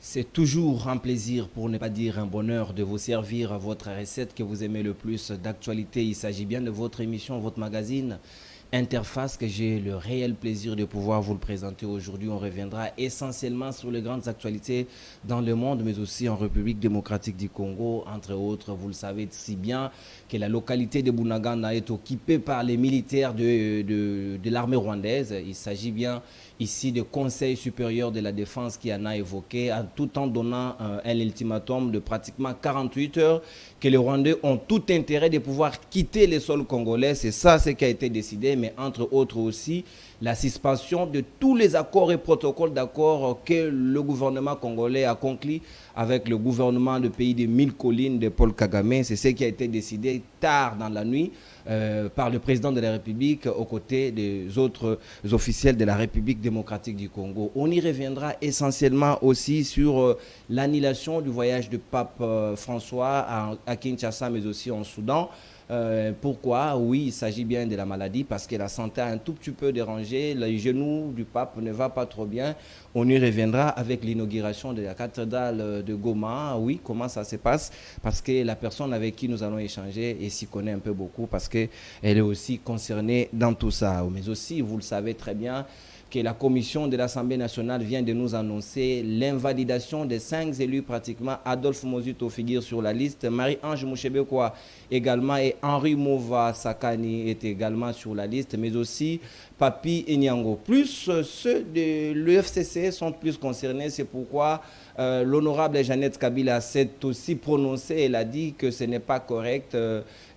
C'est toujours un plaisir, pour ne pas dire un bonheur, de vous servir votre recette que vous aimez le plus d'actualité. Il s'agit bien de votre émission, votre magazine Interface que j'ai le réel plaisir de pouvoir vous le présenter aujourd'hui. On reviendra essentiellement sur les grandes actualités dans le monde, mais aussi en République démocratique du Congo, entre autres. Vous le savez si bien que la localité de Bunagana est occupée par les militaires de l'armée rwandaise. Il s'agit bien ici du Conseil supérieur de la défense qui en a évoqué, tout en donnant un ultimatum de pratiquement 48 heures que les Rwandais ont tout intérêt de pouvoir quitter les sols congolais. C'est ça ce qui a été décidé, mais entre autres aussi la suspension de tous les accords et protocoles d'accord que le gouvernement congolais a conclus avec le gouvernement du pays des mille collines de Paul Kagame. C'est ce qui a été décidé tard dans la nuit par le président de la République aux côtés des autres officiels de la République démocratique du Congo. On y reviendra essentiellement aussi sur l'annulation du voyage du pape François à Kinshasa, mais aussi en Soudan. Pourquoi? Oui, il s'agit bien de la maladie parce que la santé a un tout petit peu dérangé. Le genou du pape ne va pas trop bien. On y reviendra avec l'inauguration de la cathédrale de Goma. Oui, comment ça se passe? Parce que la personne avec qui nous allons échanger et s'y connaît un peu beaucoup parce qu'elle est aussi concernée dans tout ça. Mais aussi, vous le savez très bien, que la commission de l'Assemblée nationale vient de nous annoncer l'invalidation des 5 élus pratiquement. Adolphe Mozuto figure sur la liste, Marie-Ange Mouchebekwa également et Henri Mova Sakani est également sur la liste, mais aussi Papi Enyango. Plus ceux de l'UFCC sont plus concernés, c'est pourquoi l'honorable Jeannette Kabila s'est aussi prononcée. Elle a dit que ce n'est pas correct,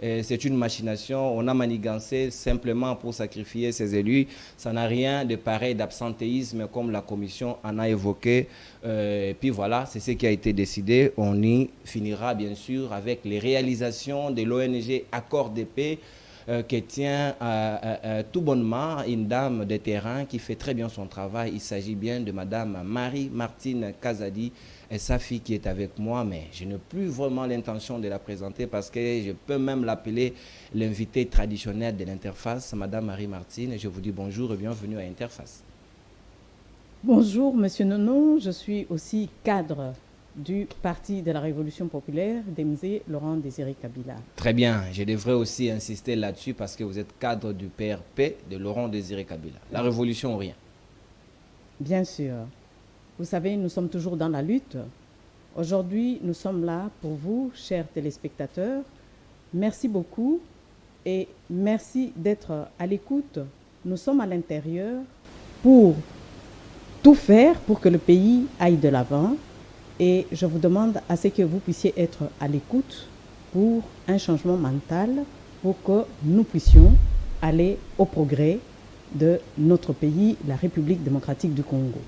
c'est une machination. On a manigancé simplement pour sacrifier ces élus. Ça n'a rien de pareil d'absentéisme comme la commission en a évoqué. Et puis voilà, c'est ce qui a été décidé. On y finira bien sûr avec les réalisations de l'ONG Accord de paix qui tient tout bonnement une dame de terrain qui fait très bien son travail. Il s'agit bien de Madame Marie-Martine Kazadi et sa fille qui est avec moi, mais je n'ai plus vraiment l'intention de la présenter parce que je peux même l'appeler l'invité traditionnel de l'Interface, Madame Marie-Martine. Je vous dis bonjour et bienvenue à Interface. Bonjour, Monsieur Nono. Je suis aussi cadre du Parti de la Révolution populaire d'Emzé Laurent Désiré Kabila. Très bien, je devrais aussi insister là-dessus parce que vous êtes cadre du PRP de Laurent Désiré Kabila. La révolution ou rien? Bien sûr. Vous savez, nous sommes toujours dans la lutte. Aujourd'hui, nous sommes là pour vous, chers téléspectateurs. Merci beaucoup et merci d'être à l'écoute. Nous sommes à l'intérieur pour tout faire pour que le pays aille de l'avant. Et je vous demande à ce que vous puissiez être à l'écoute pour un changement mental, pour que nous puissions aller au progrès de notre pays, la République démocratique du Congo.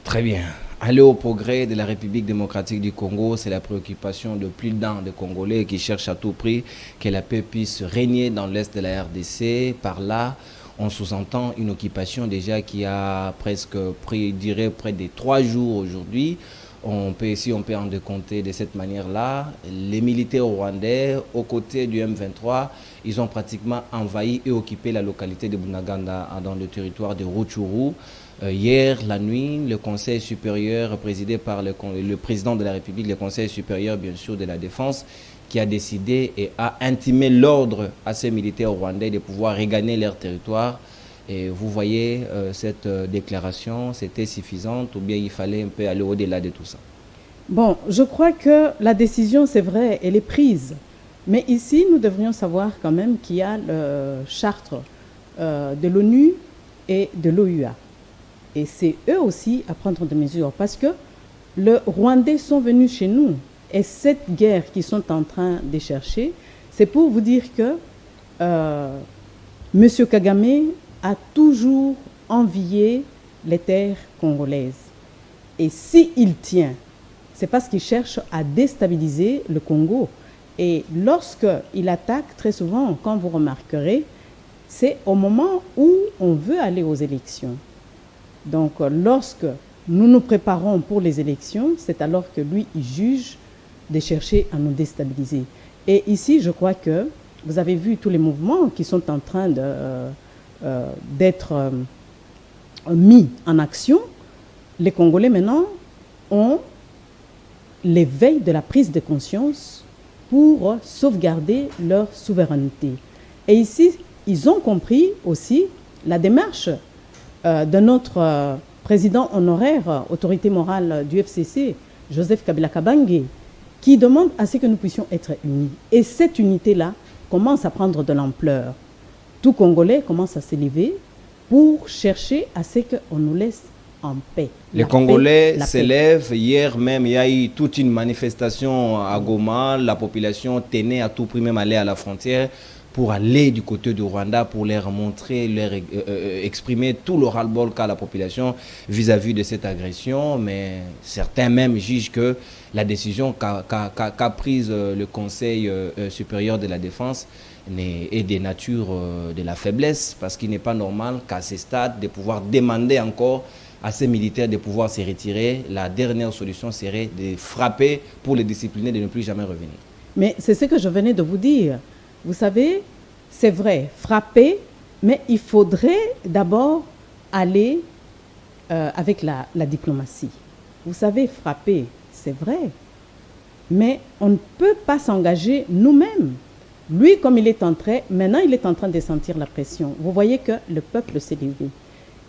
Très bien. Aller au progrès de la République démocratique du Congo, c'est la préoccupation de plus d'un des Congolais qui cherchent à tout prix que la paix puisse régner dans l'est de la RDC. Par là, on sous-entend une occupation déjà qui a presque pris, près de 3 jours aujourd'hui. On peut en décompter de cette manière-là. Les militaires rwandais, aux côtés du M23, ils ont pratiquement envahi et occupé la localité de Bunagana dans le territoire de Rutshuru. Hier, la nuit, le Conseil supérieur, présidé par le président de la République, le Conseil supérieur, bien sûr, de la Défense, qui a décidé et a intimé l'ordre à ces militaires rwandais de pouvoir regagner leur territoire. Et vous voyez, cette déclaration, c'était suffisante ou bien il fallait un peu aller au-delà de tout ça? Bon, je crois que la décision, c'est vrai, elle est prise. Mais ici, nous devrions savoir quand même qu'il y a le charte de l'ONU et de l'OUA. Et c'est eux aussi à prendre des mesures parce que les Rwandais sont venus chez nous. Et cette guerre qu'ils sont en train de chercher, c'est pour vous dire que M. Kagame a toujours envié les terres congolaises. Et s'il tient, c'est parce qu'il cherche à déstabiliser le Congo. Et lorsqu'il attaque, très souvent, quand vous remarquerez, c'est au moment où on veut aller aux élections. Donc, lorsque nous nous préparons pour les élections, c'est alors que lui, il juge de chercher à nous déstabiliser. Et ici, je crois que vous avez vu tous les mouvements qui sont en train d'être mis en action. Les Congolais, maintenant, ont l'éveil de la prise de conscience pour sauvegarder leur souveraineté. Et ici, ils ont compris aussi la démarche de notre président honoraire, autorité morale du FCC, Joseph Kabila Kabange, qui demande à ce que nous puissions être unis. Et cette unité-là commence à prendre de l'ampleur. Tout Congolais commence à s'élever pour chercher à ce qu'on nous laisse en paix. Les Congolais s'élèvent. Hier même, il y a eu toute une manifestation à Goma. La population tenait à tout prix même aller à la frontière pour aller du côté du Rwanda, pour leur montrer, leur exprimer tout le ras-le-bol qu'a la population vis-à-vis de cette agression. Mais certains même jugent que la décision qu'a prise le Conseil supérieur de la défense est des natures de la faiblesse, parce qu'il n'est pas normal qu'à ce stade de pouvoir demander encore à ces militaires de pouvoir se retirer. La dernière solution serait de frapper pour les discipliner, de ne plus jamais revenir. Mais c'est ce que je venais de vous dire. Vous savez, c'est vrai, frapper, mais il faudrait d'abord aller avec la diplomatie. Vous savez, frapper, c'est vrai, mais on ne peut pas s'engager nous-mêmes. Lui, comme il est maintenant il est en train de sentir la pression. Vous voyez que le peuple s'est levé.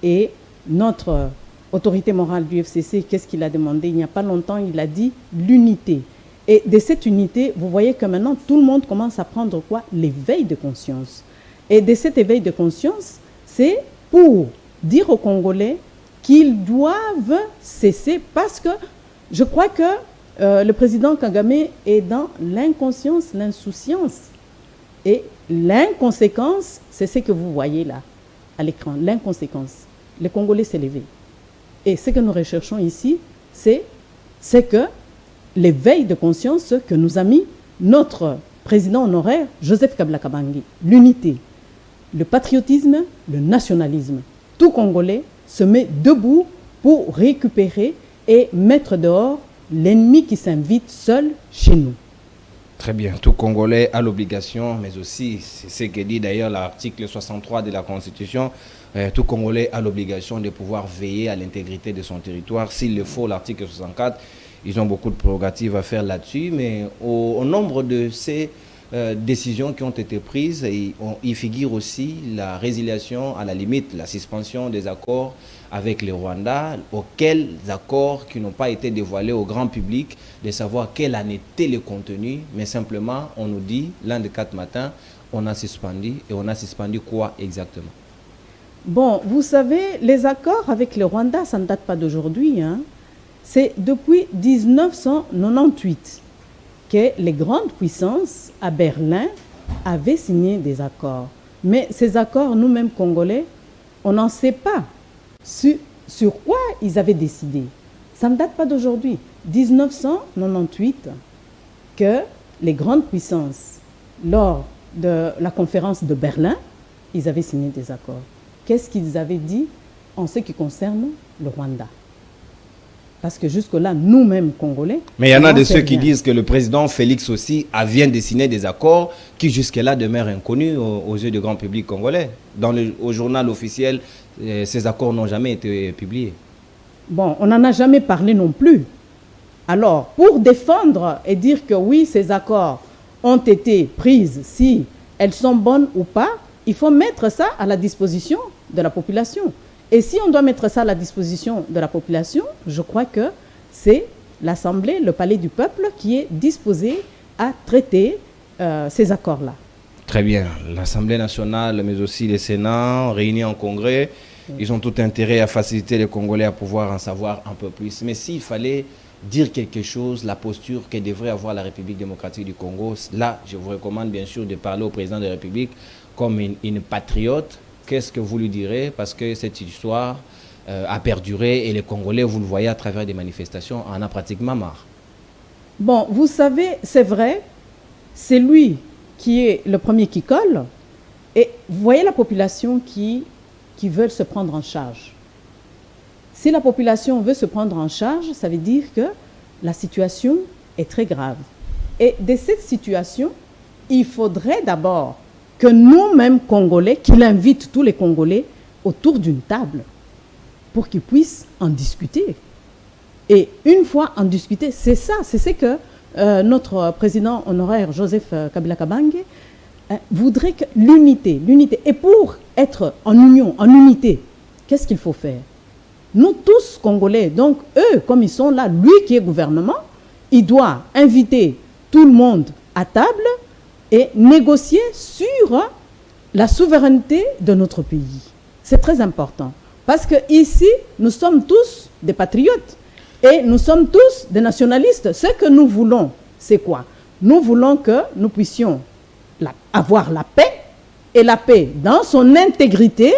Et notre autorité morale du FCC, qu'est-ce qu'il a demandé? Il n'y a pas longtemps, il a dit l'unité. Et de cette unité, vous voyez que maintenant, tout le monde commence à prendre quoi? L'éveil de conscience. Et de cet éveil de conscience, c'est pour dire aux Congolais qu'ils doivent cesser, parce que je crois que le président Kagame est dans l'inconscience, l'insouciance. Et l'inconséquence, c'est ce que vous voyez là, à l'écran, l'inconséquence. Les Congolais s'est levé. Et ce que nous recherchons ici, c'est que l'éveil de conscience que nous a mis notre président honoraire, Joseph Kabila Kabange. L'unité, le patriotisme, le nationalisme. Tout Congolais se met debout pour récupérer et mettre dehors l'ennemi qui s'invite seul chez nous. Très bien. Tout Congolais a l'obligation, mais aussi, c'est ce que dit d'ailleurs l'article 63 de la Constitution, tout Congolais a l'obligation de pouvoir veiller à l'intégrité de son territoire. S'il le faut, l'article 64, ils ont beaucoup de prérogatives à faire là-dessus, mais au nombre de ces décisions qui ont été prises, il figure aussi la résiliation, à la limite, la suspension des accords avec le Rwanda, auxquels accords qui n'ont pas été dévoilés au grand public, de savoir quel en était le contenu, mais simplement, on nous dit, l'un des 4 matins, on a suspendu, et on a suspendu quoi exactement? Bon, vous savez, les accords avec le Rwanda, ça ne date pas d'aujourd'hui, hein. C'est depuis 1998 que les grandes puissances à Berlin avaient signé des accords. Mais ces accords, nous-mêmes Congolais, on n'en sait pas sur quoi ils avaient décidé. Ça ne date pas d'aujourd'hui. 1998 que les grandes puissances, lors de la conférence de Berlin, ils avaient signé des accords. Qu'est-ce qu'ils avaient dit en ce qui concerne le Rwanda? Parce que jusque-là, nous-mêmes, Congolais... Mais il y en a de ceux qui disent que le président Félix aussi vient de signer des accords qui jusque-là demeurent inconnus aux yeux du grand public congolais. Au journal officiel, ces accords n'ont jamais été publiés. Bon, on n'en a jamais parlé non plus. Alors, pour défendre et dire que oui, ces accords ont été pris, si elles sont bonnes ou pas, il faut mettre ça à la disposition de la population. Et si on doit mettre ça à la disposition de la population, je crois que c'est l'Assemblée, le Palais du Peuple, qui est disposé à traiter ces accords-là. Très bien. L'Assemblée nationale, mais aussi le Sénat, réunis en congrès, ils ont tout intérêt à faciliter les Congolais à pouvoir en savoir un peu plus. Mais s'il fallait dire quelque chose, la posture que devrait avoir la République démocratique du Congo, là, je vous recommande bien sûr de parler au président de la République comme une patriote. Qu'est-ce que vous lui direz? Parce que cette histoire a perduré et les Congolais, vous le voyez à travers des manifestations, en a pratiquement marre. Bon, vous savez, c'est vrai, c'est lui qui est le premier qui colle. Et vous voyez la population qui veut se prendre en charge. Si la population veut se prendre en charge, ça veut dire que la situation est très grave. Et de cette situation, il faudrait d'abord que nous-mêmes Congolais, qu'il invite tous les Congolais autour d'une table pour qu'ils puissent en discuter. Et une fois en discuter, c'est ça, c'est ce que notre président honoraire Joseph Kabila Kabange voudrait que l'unité. Et pour être en union, en unité, qu'est-ce qu'il faut faire? Nous tous Congolais, donc eux, comme ils sont là, lui qui est gouvernement, il doit inviter tout le monde à table et négocier sur la souveraineté de notre pays. C'est très important. Parce que ici, nous sommes tous des patriotes et nous sommes tous des nationalistes. Ce que nous voulons, c'est quoi? Nous voulons que nous puissions avoir la paix, et la paix dans son intégrité,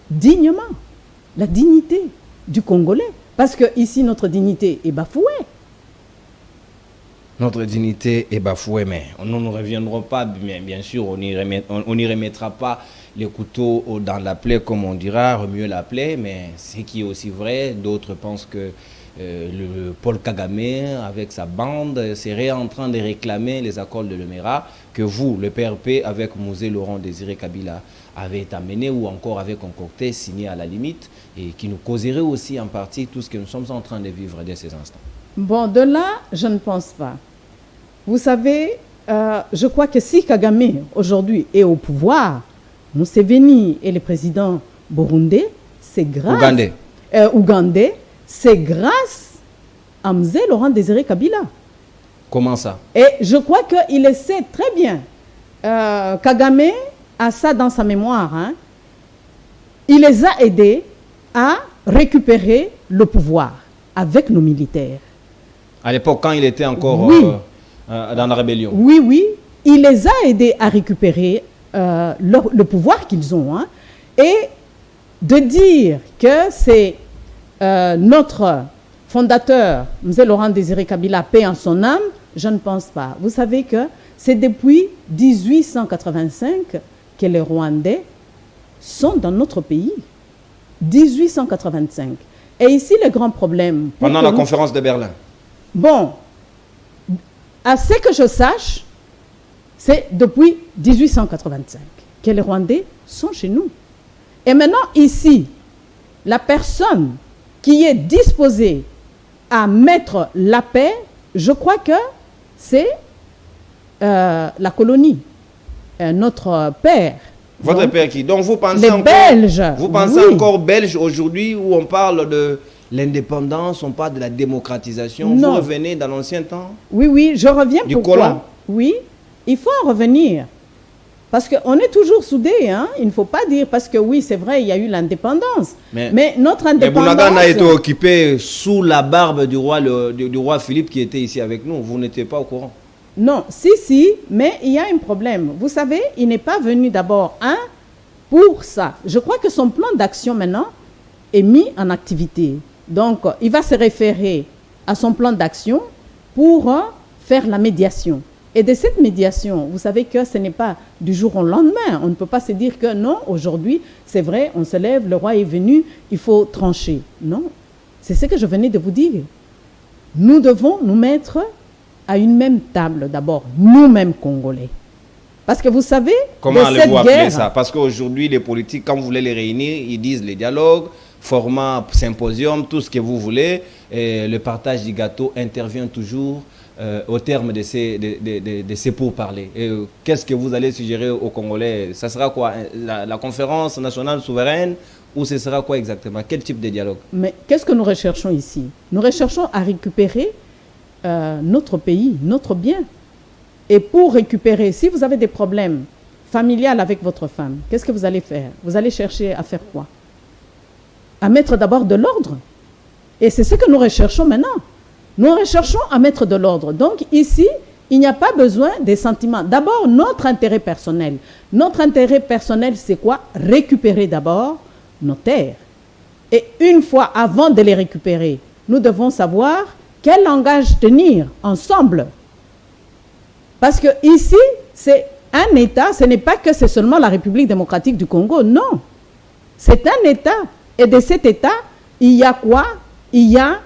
dignement. La dignité du Congolais. Parce que ici, notre dignité est bafouée. Notre dignité est bafouée, mais nous ne reviendrons pas, bien sûr, on n'y remettra pas les couteaux dans la plaie, comme on dira, remuer la plaie, mais ce qui est aussi vrai, d'autres pensent que le Paul Kagame, avec sa bande, serait en train de réclamer les accords de Lemera que vous, le PRP, avec Mosé Laurent Désiré Kabila, avait amené ou encore avait concocté, signé à la limite, et qui nous causerait aussi en partie tout ce que nous sommes en train de vivre dès ces instants. Bon, de là, je ne pense pas. Vous savez, je crois que si Kagame, aujourd'hui, est au pouvoir, Museveni et le président burundais, c'est grâce... Ougandais, c'est grâce à Mzee Laurent Désiré Kabila. Comment ça? Et je crois qu'il le sait très bien. Kagame a ça dans sa mémoire. Hein. Il les a aidés à récupérer le pouvoir avec nos militaires. À l'époque, quand il était encore oui. Dans la rébellion. Oui, oui. Il les a aidés à récupérer le pouvoir qu'ils ont. Hein. Et de dire que c'est notre fondateur, Mzee Laurent Désiré Kabila, paix en son âme, je ne pense pas. Vous savez que c'est depuis 1885 que les Rwandais sont dans notre pays. 1885. Et ici, le grand problème... Pendant la conférence de Berlin. Bon, à ce que je sache, c'est depuis 1885 que les Rwandais sont chez nous. Et maintenant, ici, la personne qui est disposée à mettre la paix, je crois que c'est la colonie, notre père. Votre donc, père qui? Donc vous pensez les encore, Belges. Vous pensez oui. encore belge aujourd'hui où on parle de l'indépendance, on parle de la démocratisation. Non. Vous revenez dans l'ancien temps? Oui, oui, je reviens. Pourquoi? Colon. Oui, il faut en revenir. Parce qu'on est toujours soudés, hein? Il ne faut pas dire, parce que oui, c'est vrai, il y a eu l'indépendance. Mais notre indépendance... Mais Bounagan a été occupé sous la barbe du roi Philippe qui était ici avec nous. Vous n'étiez pas au courant? Non, si, mais il y a un problème. Vous savez, il n'est pas venu d'abord, pour ça. Je crois que son plan d'action maintenant est mis en activité. Donc, il va se référer à son plan d'action pour faire la médiation. Et de cette médiation, vous savez que ce n'est pas du jour au lendemain. On ne peut pas se dire que non, aujourd'hui, c'est vrai, on se lève, le roi est venu, il faut trancher. Non, c'est ce que je venais de vous dire. Nous devons nous mettre à une même table d'abord, nous-mêmes Congolais. Parce que vous savez, comment allez-vous appeler ça? Parce qu'aujourd'hui, les politiques, quand vous voulez les réunir, ils disent les dialogues, format symposium, tout ce que vous voulez. Et le partage du gâteau intervient toujours au terme de ces pourparlers. Qu'est-ce que vous allez suggérer aux Congolais? Ça sera quoi? La conférence nationale souveraine? Ou ce sera quoi exactement? Quel type de dialogue? Mais qu'est-ce que nous recherchons ici? Nous recherchons à récupérer notre pays, notre bien. Et pour récupérer, si vous avez des problèmes familiales avec votre femme, qu'est-ce que vous allez faire? Vous allez chercher à faire quoi? À mettre d'abord de l'ordre. Et c'est ce que nous recherchons maintenant. Nous recherchons à mettre de l'ordre. Donc ici, il n'y a pas besoin des sentiments. D'abord, notre intérêt personnel. Notre intérêt personnel, c'est quoi? Récupérer d'abord nos terres. Et une fois, avant de les récupérer, nous devons savoir quel langage tenir ensemble. Parce que ici, c'est un État, ce n'est pas que c'est seulement la République démocratique du Congo, non. C'est un État. Et de cet État, il y a quoi? Il y a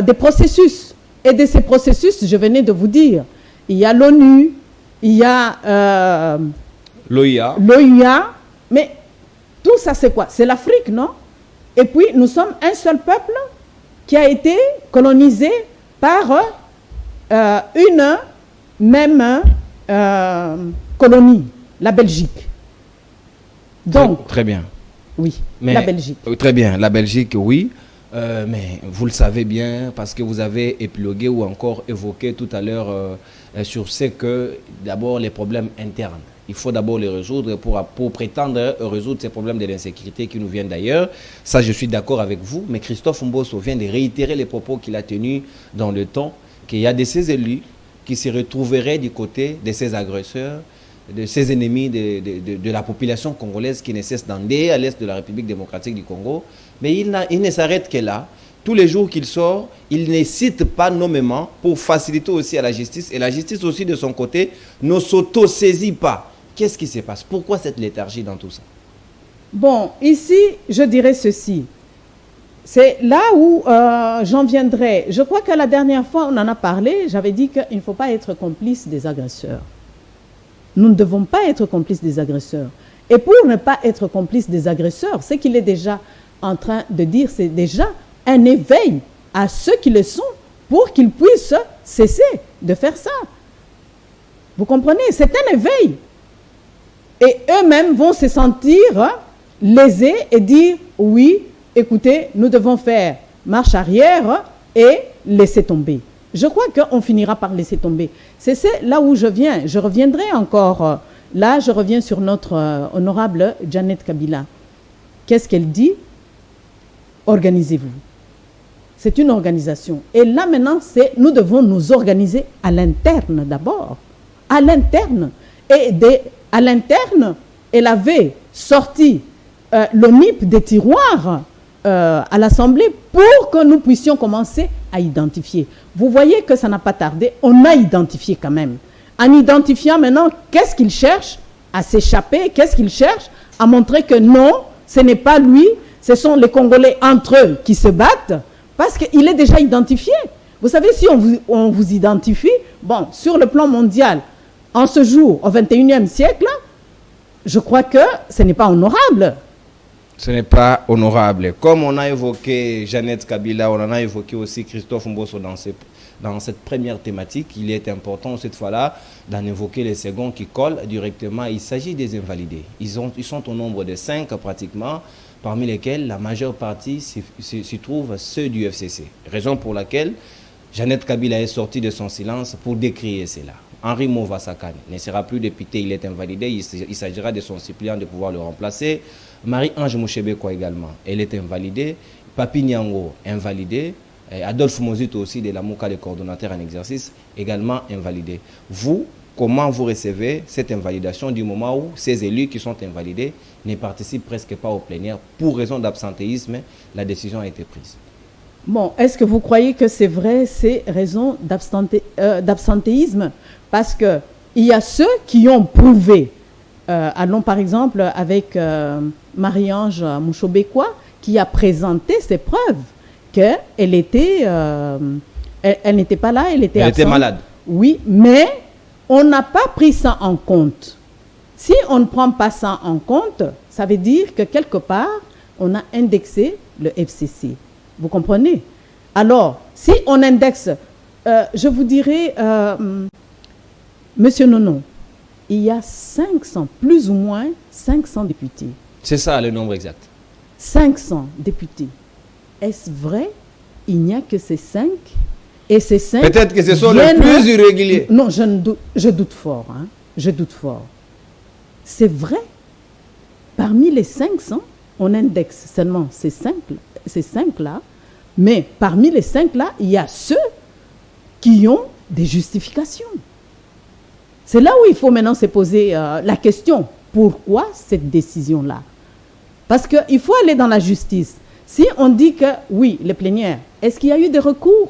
des processus. Et de ces processus, je venais de vous dire, il y a l'ONU, il y a l'OIA. Mais tout ça, c'est quoi? C'est l'Afrique, non? Et puis, nous sommes un seul peuple qui a été colonisé par une même colonie, la Belgique. Donc, très bien. Oui, la Belgique. Très bien, la Belgique, oui. Mais vous le savez bien parce que vous avez épilogué ou encore évoqué tout à l'heure sur ce que d'abord les problèmes internes. Il faut d'abord les résoudre pour prétendre résoudre ces problèmes de l'insécurité qui nous viennent d'ailleurs. Ça, je suis d'accord avec vous. Mais Christophe Mbosso vient de réitérer les propos qu'il a tenus dans le temps, qu'il y a de ces élus qui se retrouveraient du côté de ces agresseurs, de ces ennemis de la population congolaise qui ne cesse d'ender à l'est de la République démocratique du Congo. Mais il ne s'arrête que là. Tous les jours qu'il sort, il ne cite pas nommément pour faciliter aussi à la justice. Et la justice aussi, de son côté, ne s'auto-saisit pas. Qu'est-ce qui se passe? Pourquoi cette léthargie dans tout ça? Bon, ici, je dirais ceci. C'est là où j'en viendrai. Je crois que la dernière fois, on en a parlé. J'avais dit qu'il ne faut pas être complice des agresseurs. Nous ne devons pas être complices des agresseurs. Et pour ne pas être complice des agresseurs, ce qu'il est déjà en train de dire, c'est déjà un éveil à ceux qui le sont pour qu'ils puissent cesser de faire ça. Vous comprenez? C'est un éveil. Et eux-mêmes vont se sentir lésés et dire, oui, écoutez, nous devons faire marche arrière et laisser tomber. Je crois qu'on finira par laisser tomber. C'est là où je viens. Je reviendrai encore. Là, je reviens sur notre honorable Janet Kabila. Qu'est-ce qu'elle dit? Organisez-vous. C'est une organisation. Et là, maintenant, nous devons nous organiser à l'interne d'abord. À l'interne. Et à l'interne, elle avait sorti l'ONIP des tiroirs à l'Assemblée pour que nous puissions commencer à identifier. Vous voyez que ça n'a pas tardé. On a identifié quand même. En identifiant maintenant, qu'est-ce qu'il cherche à s'échapper? Qu'est-ce qu'il cherche à montrer que non, ce n'est pas lui, ce sont les Congolais entre eux qui se battent parce qu'il est déjà identifié. Vous savez, si on vous identifie, bon, sur le plan mondial, en ce jour, au 21e siècle, je crois que ce n'est pas honorable. Ce n'est pas honorable. Comme on a évoqué Janet Kabila, on en a évoqué aussi Christophe Mbosso dans cette première thématique, il est important cette fois-là d'en évoquer les seconds qui collent directement. Il s'agit des invalidés. Ils sont au nombre de 5 pratiquement, parmi lesquels la majeure partie s'y trouve ceux du FCC. Raison pour laquelle Janet Kabila est sortie de son silence pour décrier cela. Henri Mova-Sakane ne sera plus député, il est invalidé, il s'agira de son suppléant de pouvoir le remplacer. Marie-Ange Mouchebekwa également, elle est invalidée. Papi Nyango, invalidé. Adolphe Mozito aussi de la MOUCA, le coordonnateur en exercice, également invalidé. Vous, comment vous recevez cette invalidation du moment où ces élus qui sont invalidés ne participent presque pas au plénière pour raison d'absentéisme? La décision a été prise. Bon, est-ce que vous croyez que c'est vrai ces raisons d'absentéisme? Parce qu'il y a ceux qui ont prouvé, allons par exemple avec Marie-Ange Mouchebekwa, qui a présenté ses preuves qu'elle était, elle n'était pas là, elle était absente. Elle était malade. Oui, mais on n'a pas pris ça en compte. Si on ne prend pas ça en compte, ça veut dire que quelque part, on a indexé le FCC. Vous comprenez? Alors, si on indexe, je vous dirais, Monsieur Nono, il y a 500, plus ou moins 500 députés. C'est ça le nombre exact. 500 députés. Est-ce vrai? Il n'y a que ces 5. Et ces 5... Peut-être que ce sont les plus irréguliers. Non, je doute fort. Hein. Je doute fort. C'est vrai. Parmi les 500, on indexe seulement ces 5-là. Mais parmi les 5-là, il y a ceux qui ont des justifications. C'est là où il faut maintenant se poser la question. Pourquoi cette décision-là? Parce qu'il faut aller dans la justice. Si on dit que, oui, les plénières, est-ce qu'il y a eu des recours?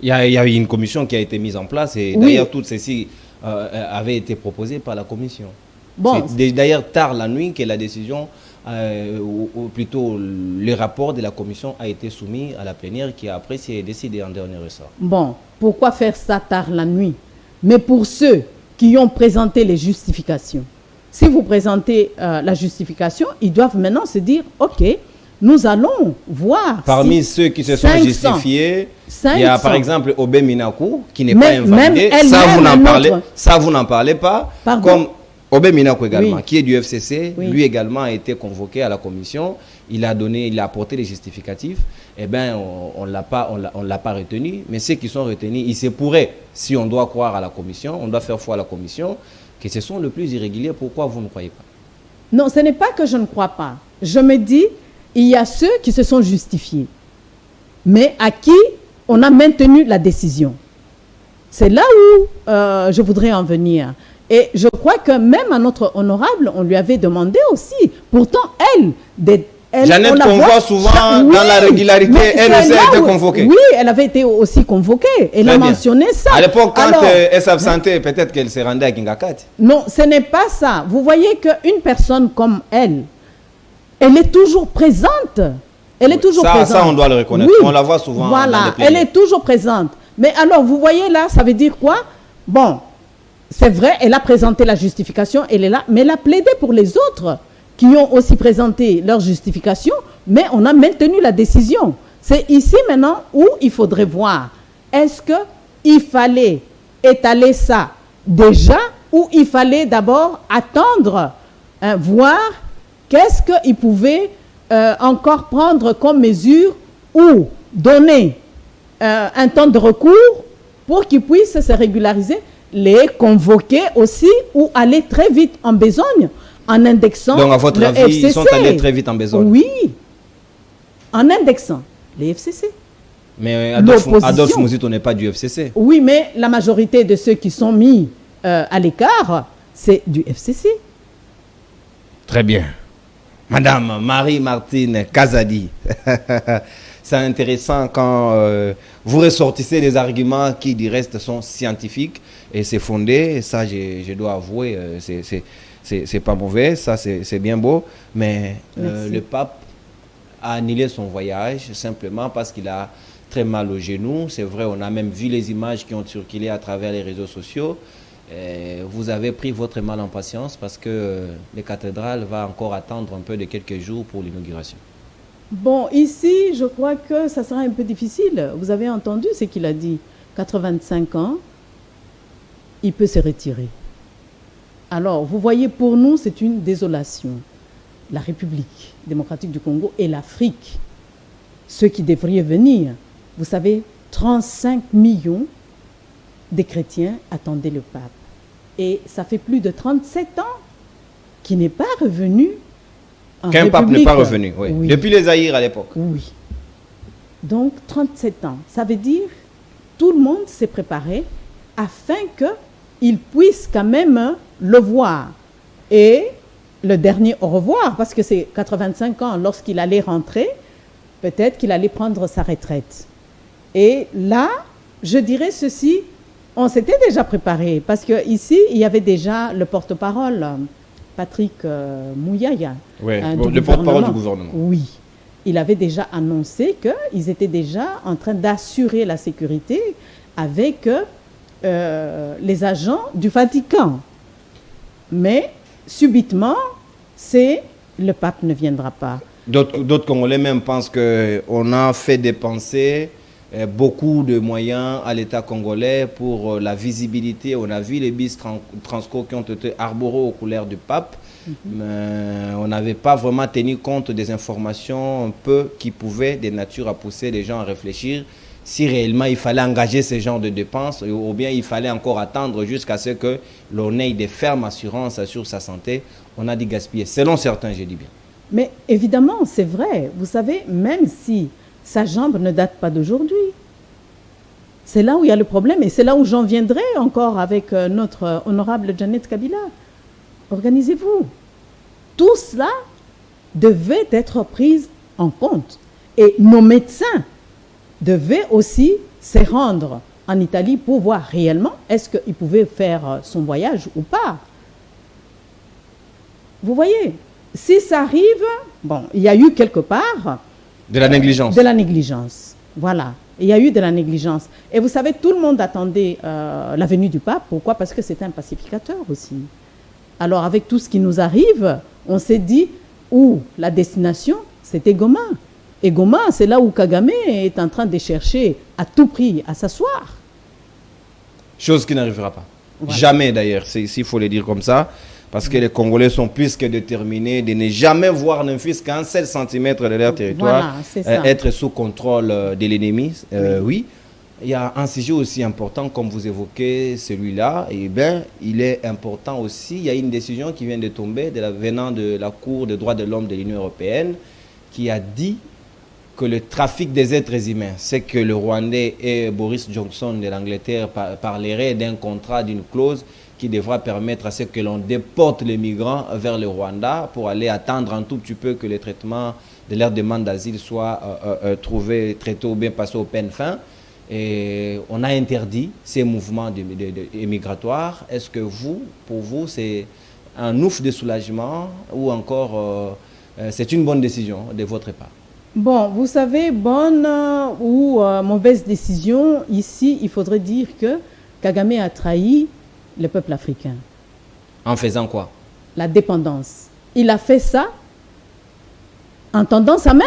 Il y a eu une commission qui a été mise en place et d'ailleurs, oui, toutes celles-ci avaient été proposées par la commission. Bon. C'est d'ailleurs tard la nuit que la décision, ou plutôt le rapport de la commission a été soumis à la plénière qui a après décidé en dernier ressort. Bon, pourquoi faire ça tard la nuit? Mais pour ceux qui ont présenté les justifications, si vous présentez la justification, ils doivent maintenant se dire, ok, nous allons voir. Parmi ceux qui se sont 500. justifiés, 500. il y a par exemple Obé Minakou qui n'est Mais pas invalidé. même Ça, vous elle-même, n'en parlez, notre- ça, vous n'en parlez pas. Pardon? Comme Obé Minakou également, Oui. qui est du FCC, Oui. lui également a été convoqué à la commission. Il a apporté les justificatifs. Eh bien, on l'a pas retenu. Mais ceux qui sont retenus, il se pourrait, si on doit croire à la commission, on doit faire foi à la commission, que ce sont les plus irréguliers. Pourquoi vous ne croyez pas? Non, ce n'est pas que je ne crois pas. Je me dis, il y a ceux qui se sont justifiés, mais à qui on a maintenu la décision. C'est là où je voudrais en venir. Et je crois que même à notre honorable, on lui avait demandé aussi. Pourtant, Jeannette on la qu'on voit voit souvent Oui, dans la régularité, mais elle c'est aussi a là été où- convoquée. Oui, elle avait été aussi convoquée. Elle a Très bien. mentionné ça. À l'époque, quand Alors, elle s'absentait, peut-être qu'elle se rendait à Kingakat. non, ce n'est pas ça. Vous voyez qu'une personne comme elle est toujours présente. Elle est toujours présente. Ça, on doit le reconnaître. Oui. On la voit souvent. Voilà, dans les elle plénières. est toujours présente. Mais alors, vous voyez là, ça veut dire quoi? Bon, c'est vrai, elle a présenté la justification, elle est là, mais elle a plaidé pour les autres qui ont aussi présenté leur justification, mais on a maintenu la décision. C'est ici maintenant où il faudrait voir. Est-ce qu'il fallait étaler ça déjà ou il fallait d'abord attendre, voir qu'est-ce qu'il pouvait encore prendre comme mesure ou donner un temps de recours pour qu'ils puissent se régulariser, les convoquer aussi ou aller très vite en besogne en indexant. Donc, à votre le avis, FCC. ils sont allés très vite en besogne. Oui, en indexant les FCC. Mais L'opposition. Adolphe Mouzito n'est pas du FCC. Oui, mais la majorité de ceux qui sont mis à l'écart, c'est du FCC. Très bien. Madame Marie-Martine Kazadi. C'est intéressant quand vous ressortissez des arguments qui, du reste, sont scientifiques et c'est fondé. Et ça, je dois avouer, c'est pas mauvais, ça, c'est bien beau. Mais le pape a annulé son voyage simplement parce qu'il a très mal au genou. C'est vrai, on a même vu les images qui ont circulé à travers les réseaux sociaux. Vous avez pris votre mal en patience parce que les cathédrales va encore attendre un peu de quelques jours pour l'inauguration. Bon, ici, je crois que ça sera un peu difficile. Vous avez entendu ce qu'il a dit. 85 ans, il peut se retirer. Alors, vous voyez, pour nous, c'est une désolation. La République démocratique du Congo et l'Afrique, ceux qui devraient venir, vous savez, 35 millions de chrétiens attendaient le pape. Et ça fait plus de 37 ans qu'il n'est pas revenu en Qu'un pape n'est République. pas revenu, oui. Oui. Depuis les Zaïre à l'époque. Oui. Donc, 37 ans. Ça veut dire tout le monde s'est préparé afin qu'il puisse quand même le voir. Et le dernier au revoir, parce que c'est 85 ans, lorsqu'il allait rentrer, peut-être qu'il allait prendre sa retraite. Et là, je dirais ceci, on s'était déjà préparé, parce qu'ici, il y avait déjà le porte-parole, Patrick Mouyaya. Oui, du le porte-parole du gouvernement. gouvernement. Oui. Il avait déjà annoncé qu'ils étaient déjà en train d'assurer la sécurité avec les agents du Vatican. Mais, subitement, le pape ne viendra pas. D'autres Congolais même pensent qu'on a fait dépenser beaucoup de moyens à l'État congolais pour la visibilité. On a vu les bis Transco qui ont été arborés aux couleurs du pape. Mais on n'avait pas vraiment tenu compte des informations un peu qui pouvaient de nature à pousser les gens à réfléchir si réellement il fallait engager ce genre de dépenses ou bien il fallait encore attendre jusqu'à ce que l'on ait des fermes assurances sur sa santé. On a dit gaspiller, selon certains, je dis bien. Mais évidemment, c'est vrai. Vous savez, même si sa jambe ne date pas d'aujourd'hui, c'est là où il y a le problème et c'est là où j'en viendrai encore avec notre honorable Jeannette Kabila. Organisez-vous. Tout cela devait être pris en compte. Et nos médecins devaient aussi se rendre en Italie pour voir réellement est-ce qu'il pouvait faire son voyage ou pas. Vous voyez, si ça arrive, bon, il y a eu quelque part... De la négligence. De la négligence, voilà. Il y a eu de la négligence. Et vous savez, tout le monde attendait la venue du pape. Pourquoi? Parce que c'est un pacificateur aussi. Alors, avec tout ce qui nous arrive, on s'est dit, la destination, c'était Goma. Et Goma, c'est là où Kagame est en train de chercher à tout prix à s'asseoir. Chose qui n'arrivera pas. Voilà. Jamais d'ailleurs, il faut le dire comme ça. Parce que les Congolais sont plus que déterminés de ne jamais voir ne fût qu'un seul centimètre de leur territoire être sous contrôle de l'ennemi. Oui. Il y a un sujet aussi important, comme vous évoquez celui-là. Eh bien, il est important aussi. Il y a une décision qui vient de tomber venant de la Cour des droits de l'homme de l'Union européenne qui a dit que le trafic des êtres humains, c'est que le Rwandais et Boris Johnson de l'Angleterre parleraient d'un contrat, d'une clause qui devra permettre à ce que l'on déporte les migrants vers le Rwanda pour aller attendre un tout petit peu que le traitement de leur demande d'asile soit trouvé, traité ou bien passé au peine fin. Et on a interdit ces mouvements migratoires. Est-ce que pour vous, c'est un ouf de soulagement ou encore c'est une bonne décision de votre part? Bon, vous savez, bonne ou mauvaise décision, ici, il faudrait dire que Kagame a trahi le peuple africain. En faisant quoi? La dépendance. Il a fait ça en tendant sa main.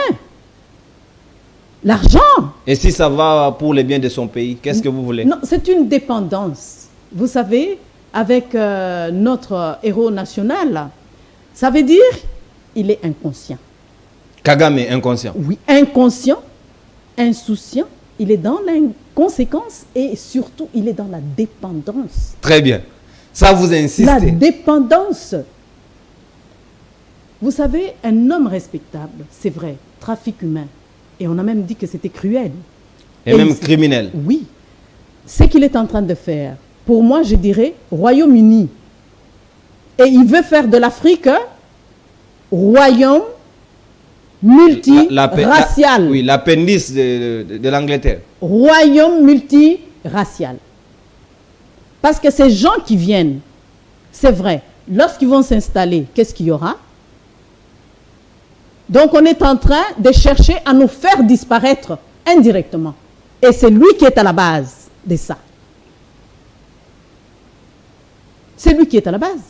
L'argent. Et si ça va pour le bien de son pays, qu'est-ce que vous voulez? Non, c'est une dépendance. Vous savez, avec notre héros national, ça veut dire il est inconscient. Kagame est inconscient. Oui, inconscient, insouciant, il est dans l'inconséquence et surtout, il est dans la dépendance. Très bien. Ça vous insiste. La dépendance. Vous savez, un homme respectable, c'est vrai, trafic humain. Et on a même dit que c'était cruel. Et même criminel. Oui. Ce qu'il est en train de faire, pour moi, je dirais Royaume-Uni. Et il veut faire de l'Afrique royaume multiracial. Oui, l'appendice de l'Angleterre. Royaume multiracial. Parce que ces gens qui viennent, c'est vrai, lorsqu'ils vont s'installer, qu'est-ce qu'il y aura? Donc on est en train de chercher à nous faire disparaître indirectement. Et c'est lui qui est à la base de ça. C'est lui qui est à la base.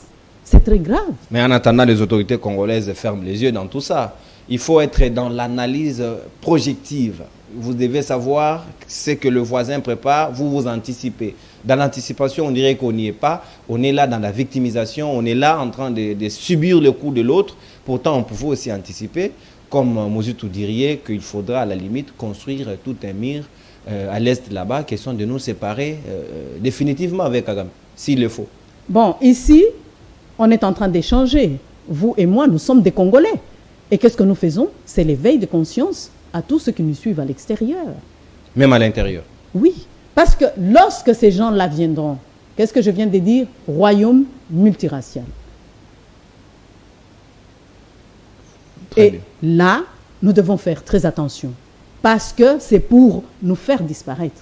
C'est très grave. Mais en attendant, les autorités congolaises ferment les yeux dans tout ça. Il faut être dans l'analyse projective. Vous devez savoir ce que le voisin prépare, vous anticipez. Dans l'anticipation, on dirait qu'on n'y est pas. On est là dans la victimisation, on est là en train de subir le coup de l'autre. Pourtant, on pouvait aussi anticiper, comme Mozutu dirait, qu'il faudra à la limite construire tout un mur à l'est là-bas, question de nous séparer définitivement avec Kagame, s'il le faut. Bon, ici, on est en train d'échanger. Vous et moi, nous sommes des Congolais. Et qu'est-ce que nous faisons? C'est l'éveil de conscience à tous ceux qui nous suivent à l'extérieur. Même à l'intérieur? Oui, parce que lorsque ces gens-là viendront, qu'est-ce que je viens de dire? Royaume multiracial. Très bien. Là, nous devons faire très attention, parce que c'est pour nous faire disparaître.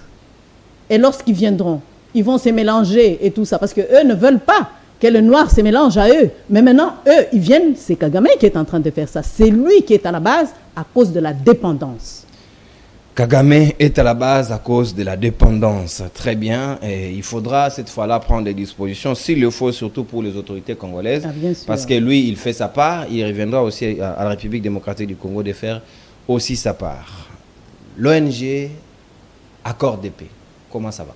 Et lorsqu'ils viendront, ils vont se mélanger et tout ça, parce qu'eux ne veulent pas que le noir se mélange à eux. Mais maintenant, eux, ils viennent, c'est Kagame qui est en train de faire ça. C'est lui qui est à la base à cause de la dépendance. Kagame est à la base à cause de la dépendance. Très bien. Et il faudra cette fois-là prendre des dispositions, s'il le faut, surtout pour les autorités congolaises. Ah, bien sûr. Parce que lui, il fait sa part. Il reviendra aussi à la République démocratique du Congo de faire aussi sa part. L'ONG Accord de paix, comment ça va?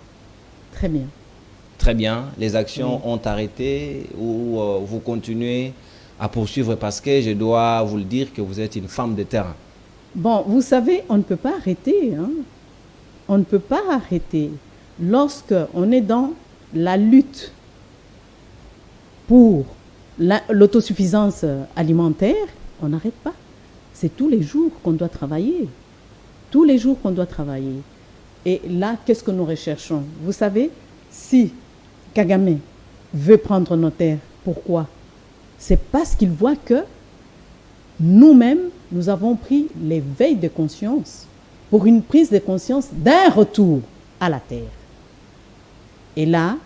Très bien. Très bien. Les actions ont arrêté ou vous continuez à poursuivre parce que je dois vous le dire que vous êtes une femme de terrain. Bon, vous savez, on ne peut pas arrêter. Hein? On ne peut pas arrêter. Lorsqu'on est dans la lutte pour l'autosuffisance alimentaire, on n'arrête pas. C'est tous les jours qu'on doit travailler. Tous les jours qu'on doit travailler. Et là, qu'est-ce que nous recherchons? Vous savez, si Kagame veut prendre nos terres, pourquoi? C'est parce qu'il voit que nous-mêmes, nous avons pris l'éveil de conscience pour une prise de conscience d'un retour à la terre. Et là,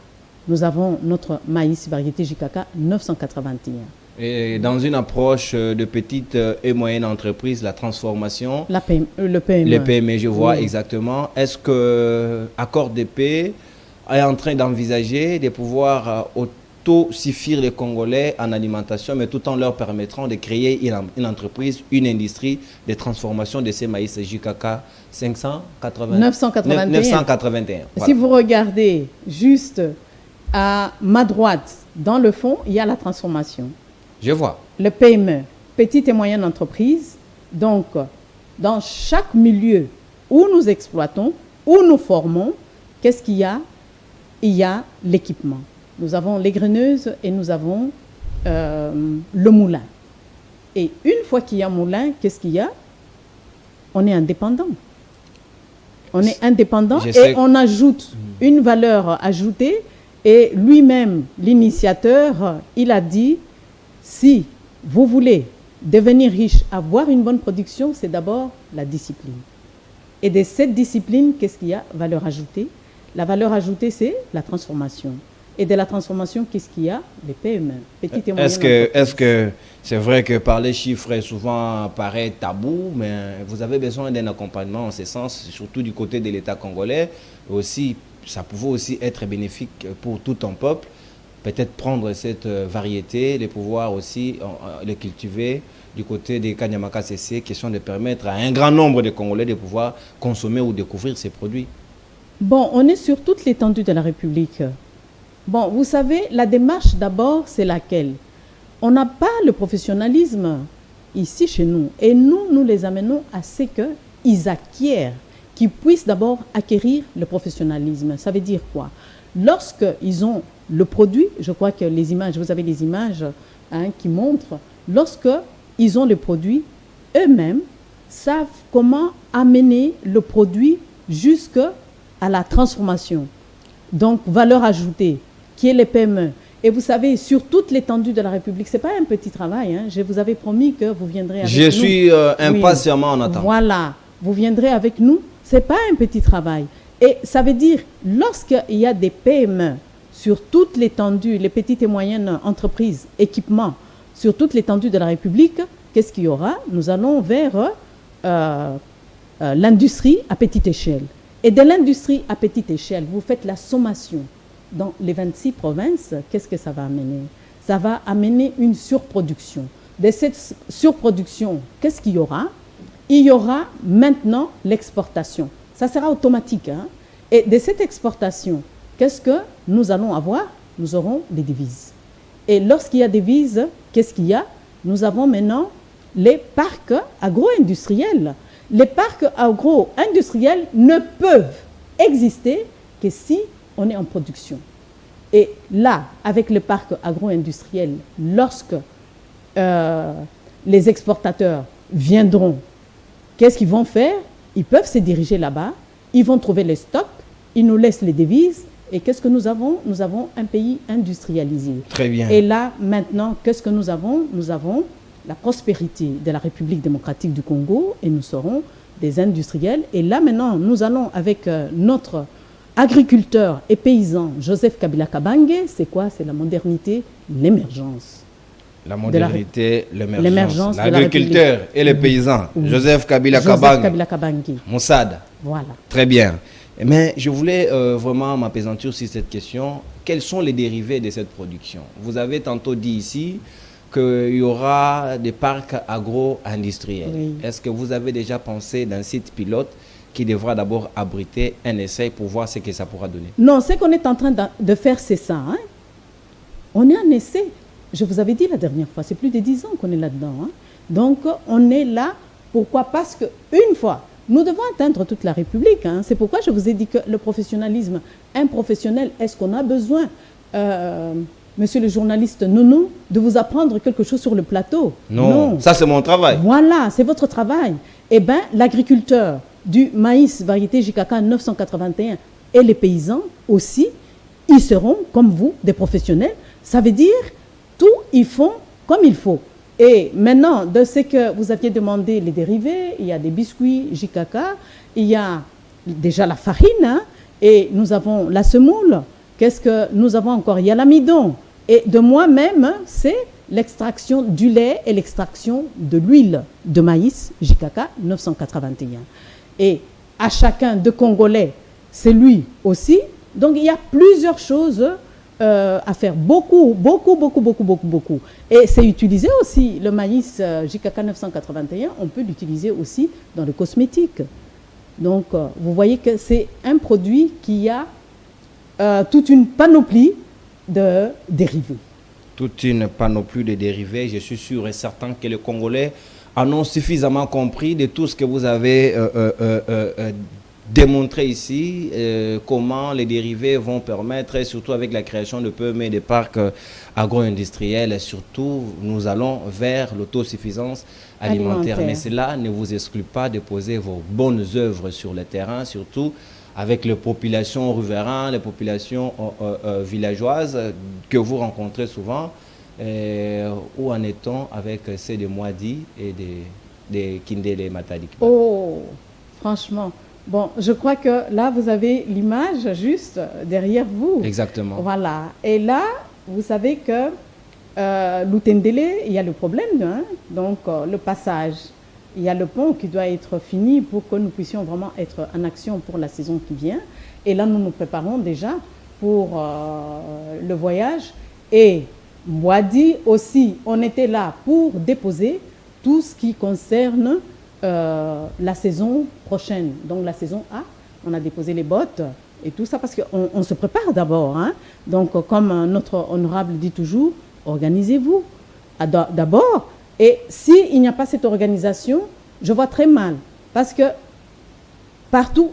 nous avons notre maïs variété JKK 981. Et dans une approche de petites et moyennes entreprises, la transformation, le PME. Les PME, je vois exactement. Est-ce que Accord de paix est en train d'envisager de pouvoir autosuffire les Congolais en alimentation, mais tout en leur permettant de créer une entreprise, une industrie de transformation de ces maïs JKK 981. 981. Voilà. Si vous regardez juste à ma droite, dans le fond, il y a la transformation. Je vois. Le PME, petite et moyenne entreprise. Donc, dans chaque milieu où nous exploitons, où nous formons, qu'est-ce qu'il y a? Il y a l'équipement. Nous avons les graineuses et nous avons le moulin. Et une fois qu'il y a moulin, qu'est-ce qu'il y a? On est indépendant. On est indépendant et on ajoute une valeur ajoutée. Et lui-même, l'initiateur, il a dit, si vous voulez devenir riche, avoir une bonne production, c'est d'abord la discipline. Et de cette discipline, qu'est-ce qu'il y a? Valeur ajoutée. La valeur ajoutée, c'est la transformation. Et de la transformation, qu'est-ce qu'il y a? Les PME, petites et moyennes entreprises. Est-ce que c'est vrai que parler chiffres souvent paraît tabou, mais vous avez besoin d'un accompagnement en ce sens, surtout du côté de l'État congolais. Aussi, ça pouvait aussi être bénéfique pour tout un peuple. Peut-être prendre cette variété, de pouvoir aussi le cultiver du côté des Kanyamaka CC, question de permettre à un grand nombre de Congolais de pouvoir consommer ou découvrir ces produits. Bon, on est sur toute l'étendue de la République. Bon, vous savez, la démarche d'abord, c'est laquelle? On n'a pas le professionnalisme ici chez nous. Et nous les amenons à ce qu'ils acquièrent, qu'ils puissent d'abord acquérir le professionnalisme. Ça veut dire quoi? Lorsqu'ils ont le produit, je crois que les images, vous avez des images qui montrent, lorsqu'ils ont le produit, eux-mêmes savent comment amener le produit jusqu'à la transformation. Donc, valeur ajoutée, qui est les PME. Et vous savez, sur toute l'étendue de la République, ce n'est pas un petit travail. Je vous avais promis que vous viendrez avec nous. Je suis impatiemment en attente. Voilà, vous viendrez avec nous. Ce n'est pas un petit travail. Et ça veut dire, lorsqu'il y a des PME sur toute l'étendue, les petites et moyennes entreprises, équipements, sur toute l'étendue de la République, qu'est-ce qu'il y aura? Nous allons vers l'industrie à petite échelle. Et de l'industrie à petite échelle, vous faites la sommation dans les 26 provinces, qu'est-ce que ça va amener? Ça va amener une surproduction. De cette surproduction, qu'est-ce qu'il y aura? Il y aura maintenant l'exportation. Ça sera automatique. Et de cette exportation, qu'est-ce que nous allons avoir? Nous aurons des devises. Et lorsqu'il y a des devises, qu'est-ce qu'il y a? Nous avons maintenant les parcs agro-industriels. Les parcs agro-industriels ne peuvent exister que si on est en production. Et là, avec les parcs agro-industriels, lorsque les exportateurs viendront, qu'est-ce qu'ils vont faire? Ils peuvent se diriger là-bas, ils vont trouver les stocks, ils nous laissent les devises. Et qu'est-ce que nous avons? Nous avons un pays industrialisé. Très bien. Et là, maintenant, qu'est-ce que nous avons? Nous avons la prospérité de la République démocratique du Congo et nous serons des industriels. Et là, maintenant, nous allons avec notre agriculteur et paysan Joseph Kabila Kabange. C'est quoi? C'est la modernité, l'émergence. La modernité, l'émergence. L'agriculteur et les paysans. Oui. Joseph Kabila Kabange. Moussad. Voilà. Très bien. Mais je voulais vraiment m'appesantir sur cette question. Quels sont les dérivés de cette production? Vous avez tantôt dit ici qu'il y aura des parcs agro-industriels. Oui. Est-ce que vous avez déjà pensé d'un site pilote qui devra d'abord abriter un essai pour voir ce que ça pourra donner? Non, ce qu'on est en train de faire, c'est ça. On est en essai. Je vous avais dit la dernière fois, c'est plus de 10 ans qu'on est là-dedans. Donc, on est là. Pourquoi? Parce qu'une fois, nous devons atteindre toute la République. C'est pourquoi je vous ai dit que le professionnalisme, un professionnel, est-ce qu'on a besoin, monsieur le journaliste Nounou, de vous apprendre quelque chose sur le plateau? Non, ça c'est mon travail. Voilà, c'est votre travail. Eh bien, l'agriculteur du maïs variété JKK 981 et les paysans aussi, ils seront, comme vous, des professionnels. Ça veut dire, tout, ils font comme il faut. Et maintenant, de ce que vous aviez demandé, les dérivés, il y a des biscuits JKK, il y a déjà la farine, et nous avons la semoule. Qu'est-ce que nous avons encore? Il y a l'amidon. Et de moi-même, c'est l'extraction du lait et l'extraction de l'huile de maïs JKK 981. Et à chacun de Congolais, c'est lui aussi. Donc il y a plusieurs choses à faire beaucoup. Et c'est utilisé aussi, le maïs JKK 981, on peut l'utiliser aussi dans le cosmétique. Donc, vous voyez que c'est un produit qui a toute une panoplie de dérivés. Toute une panoplie de dérivés. Je suis sûr et certain que les Congolais en ont suffisamment compris de tout ce que vous avez démontré ici, comment les dérivés vont permettre, et surtout avec la création de PME et des parcs agro-industriels, et surtout nous allons vers l'autosuffisance alimentaire. Mais cela ne vous exclut pas de poser vos bonnes œuvres sur le terrain, surtout avec les populations riveraines, les populations villageoises que vous rencontrez souvent. Où en est-on avec ces de Moadi et des Kindele Matadi? Oh, franchement. Bon, je crois que là, vous avez l'image juste derrière vous. Exactement. Voilà. Et là, vous savez que l'Outendele, il y a le problème, hein? Donc le passage. Il y a le pont qui doit être fini pour que nous puissions vraiment être en action pour la saison qui vient. Et là, nous nous préparons déjà pour le voyage. Et Moadi aussi, on était là pour déposer tout ce qui concerne la saison prochaine. Donc la saison A, on a déposé les bottes et tout ça parce qu'on se prépare d'abord. Hein? Donc comme notre honorable dit toujours, organisez-vous d'abord. Et s'il n'y a pas cette organisation, je vois très mal. Parce que partout,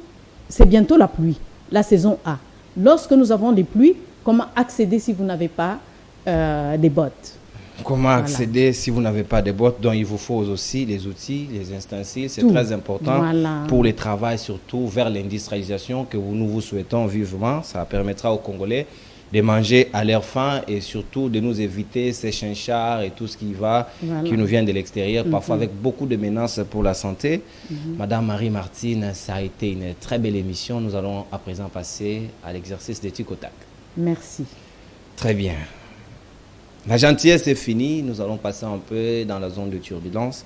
c'est bientôt la pluie, la saison A. Lorsque nous avons des pluies, comment accéder si vous n'avez pas des bottes? Comment accéder si vous n'avez pas de bottes? Donc il vous faut aussi les outils, les ustensiles. C'est très important pour le travail, surtout vers l'industrialisation que nous vous souhaitons vivement. Ça permettra aux Congolais de manger à leur faim et surtout de nous éviter ces chinchards et tout ce qui nous vient de l'extérieur, parfois avec beaucoup de menaces pour la santé. Madame Marie-Martine, ça a été une très belle émission. Nous allons à présent passer à l'exercice de tic au tac. Merci. Très bien. La gentillesse est finie. Nous allons passer un peu dans la zone de turbulence.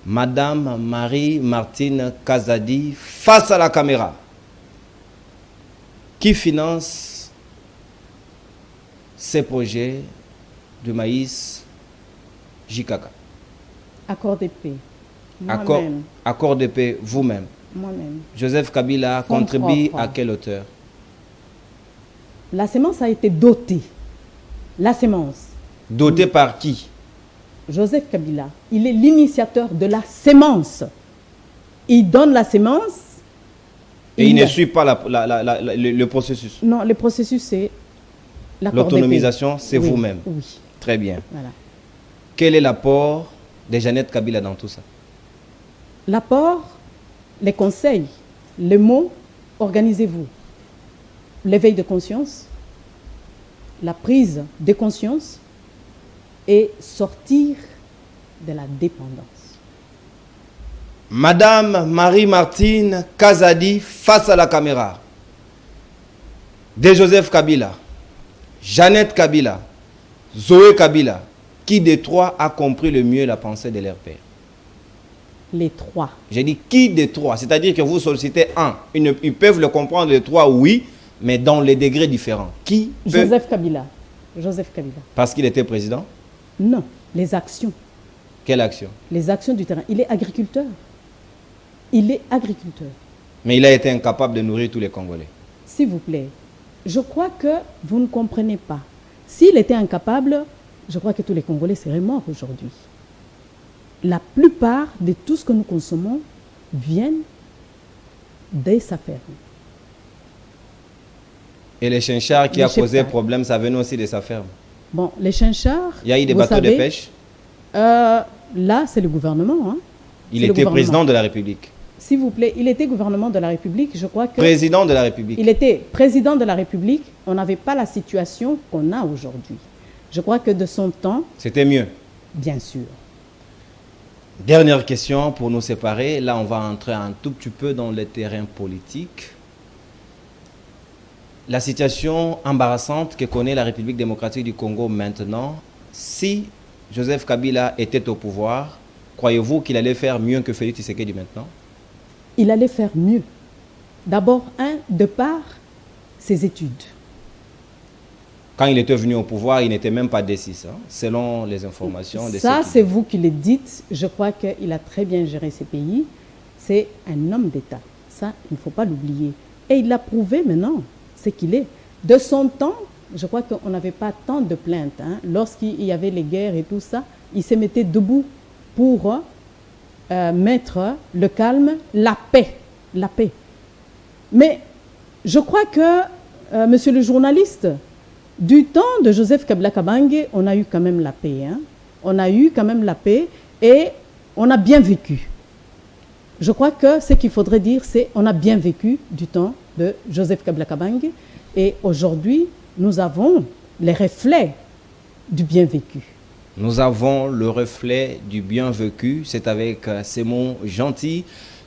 Madame Marie-Martine Kazadi, face à la caméra. Qui finance ces projets de maïs JKK? Accord de paix. Accord de paix, vous-même. Moi-même. Joseph Kabila contribue à quelle hauteur? La semence a été dotée. La semence. Dotée par qui? Joseph Kabila. Il est l'initiateur de la semence. Il donne la semence. Et il ne suit pas le processus? Non, le processus, c'est l'autonomisation, c'est vous-même. Oui. Très bien. Voilà. Quel est l'apport de Jeannette Kabila dans tout ça? L'apport, les conseils, les mots, organisez-vous. L'éveil de conscience, la prise de conscience et sortir de la dépendance. Madame Marie-Martine Kazadi, face à la caméra, de Joseph Kabila, Jeannette Kabila, Zoé Kabila, qui des trois a compris le mieux la pensée de leur père? Les trois. J'ai dit qui des trois, c'est-à-dire que vous sollicitez un. Ils peuvent le comprendre les trois, oui, mais dans les degrés différents. Qui peut... Joseph Kabila. Joseph Kabila. Parce qu'il était président? Non, les actions. Quelle action? Les actions du terrain. Il est agriculteur. Il est agriculteur. Mais il a été incapable de nourrir tous les Congolais. S'il vous plaît, je crois que vous ne comprenez pas. S'il était incapable, je crois que tous les Congolais seraient morts aujourd'hui. La plupart de tout ce que nous consommons viennent de sa ferme. Et les chinchards qui a causé problème, ça venait aussi de sa ferme? Bon, les chinchards... Il y a eu des bateaux de pêche? Là, c'est le gouvernement. Hein. Il était président de la République? S'il vous plaît, il était gouvernement de la République, je crois que... Président de la République? Il était président de la République, on n'avait pas la situation qu'on a aujourd'hui. Je crois que de son temps... C'était mieux? Bien sûr. Dernière question pour nous séparer. Là, on va entrer un tout petit peu dans le terrain politique. La situation embarrassante que connaît la République démocratique du Congo maintenant, si Joseph Kabila était au pouvoir, croyez-vous qu'il allait faire mieux que Félix Tshisekedi maintenant? Il allait faire mieux. D'abord, de par ses études. Quand il était venu au pouvoir, il n'était même pas D6, hein, selon les informations. Ça, c'est vous qui le dites. Je crois qu'il a très bien géré ces pays. C'est un homme d'État. Ça, il ne faut pas l'oublier. Et il l'a prouvé maintenant, ce qu'il est. De son temps, je crois qu'on n'avait pas tant de plaintes. Hein. Lorsqu'il y avait les guerres et tout ça, il se mettait debout pour mettre le calme, la paix. La paix. Mais je crois que, monsieur le journaliste, du temps de Joseph Kabila Kabange, on a eu quand même la paix. Hein? On a eu quand même la paix et on a bien vécu. Je crois que ce qu'il faudrait dire, c'est on a bien vécu du temps de Joseph Kabila Kabange et aujourd'hui, nous avons les reflets du bien vécu. Nous avons le reflet du bien vécu. C'est avec ces mots gentils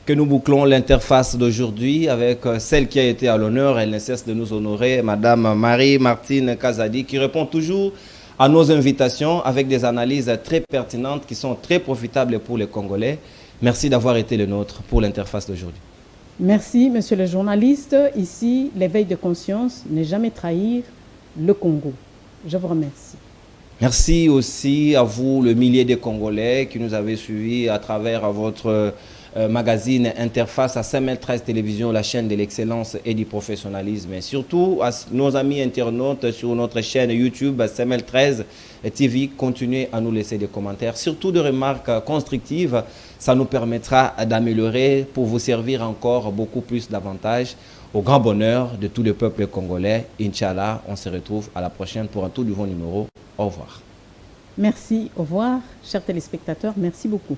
que nous bouclons l'interface d'aujourd'hui avec celle qui a été à l'honneur. Elle ne cesse de nous honorer, Madame Marie-Martine Kazadi, qui répond toujours à nos invitations avec des analyses très pertinentes qui sont très profitables pour les Congolais. Merci d'avoir été le nôtre pour l'interface d'aujourd'hui. Merci, monsieur le journaliste. Ici, l'éveil de conscience n'est jamais trahir le Congo. Je vous remercie. Merci aussi à vous, le millier de Congolais qui nous avez suivis à travers votre magazine Interface à 5013 Télévision, la chaîne de l'excellence et du professionnalisme. Et surtout à nos amis internautes sur notre chaîne YouTube 5013 TV, continuez à nous laisser des commentaires, surtout de remarques constructives. Ça nous permettra d'améliorer pour vous servir encore beaucoup plus davantage au grand bonheur de tout le peuple congolais. Inch'Allah, on se retrouve à la prochaine pour un tout nouveau numéro. Au revoir. Merci, au revoir, chers téléspectateurs, merci beaucoup.